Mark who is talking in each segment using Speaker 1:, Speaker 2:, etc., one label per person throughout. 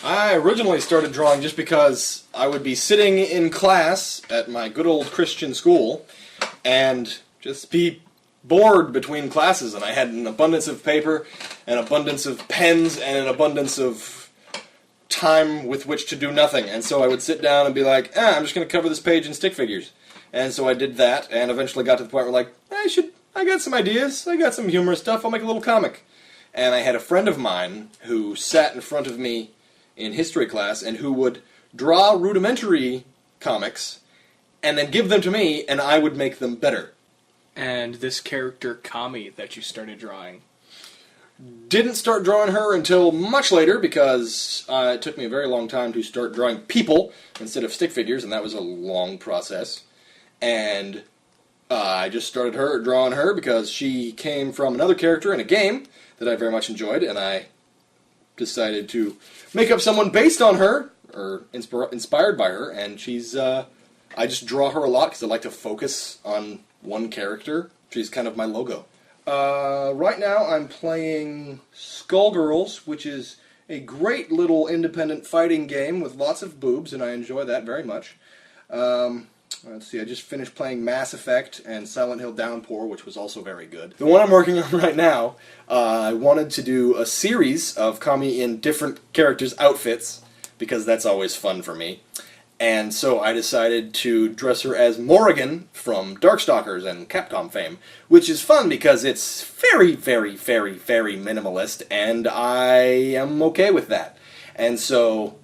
Speaker 1: I originally started drawing just because I would be sitting in class at my good old Christian school and just be bored between classes, and I had an abundance of paper, an abundance of pens, and an abundance of time with which to do nothing. And so I would sit down and be like, I'm just going to cover this page in stick figures. And so I did that, and eventually got to the point where, like, I got some ideas, I got some humorous stuff, I'll make a little comic. And I had a friend of mine who sat in front of me in history class and who would draw rudimentary comics and then give them to me, and I would make them better.
Speaker 2: And this character, Kami, that you started drawing.
Speaker 1: Didn't start drawing her until much later because it took me a very long time to start drawing people instead of stick figures, and that was a long process. And I just started drawing her because she came from another character in a game that I very much enjoyed, and I decided to make up someone based on her, or inspired by her, and she's, I just draw her a lot because I like to focus on one character. She's kind of my logo. Right now I'm playing Skullgirls, which is a great little independent fighting game with lots of boobs, and I enjoy that very much. Let's see, I just finished playing Mass Effect and Silent Hill Downpour, which was also very good. The one I'm working on right now, I wanted to do a series of Kami in different characters' outfits, because that's always fun for me. And so I decided to dress her as Morrigan from Darkstalkers and Capcom fame, which is fun because it's very, very, very, very minimalist, and I am okay with that. And so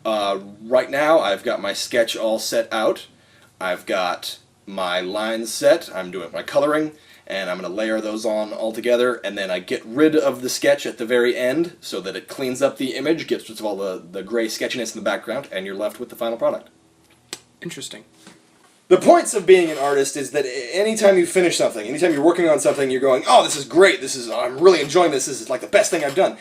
Speaker 1: right now I've got my sketch all set out. I've got my lines set, I'm doing my coloring, and I'm going to layer those on all together, and then I get rid of the sketch at the very end so that it cleans up the image, gets rid of all the gray sketchiness in the background, and you're left with the final product.
Speaker 2: Interesting.
Speaker 1: The points of being an artist is that anytime you finish something, anytime you're working on something, you're going, oh, this is great, I'm really enjoying this is like the best thing I've done.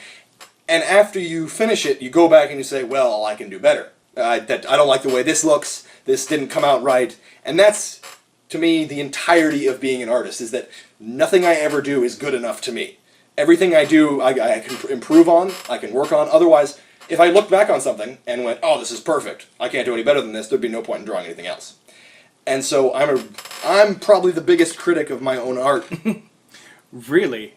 Speaker 1: And after you finish it, you go back and you say, well, I can do better. I don't like the way this looks, this didn't come out right. And that's, to me, the entirety of being an artist, is that nothing I ever do is good enough to me. Everything I do, I can improve on, I can work on. Otherwise, if I looked back on something and went, oh, this is perfect, I can't do any better than this, there'd be no point in drawing anything else. And so I'm probably the biggest critic of my own art.
Speaker 2: Really?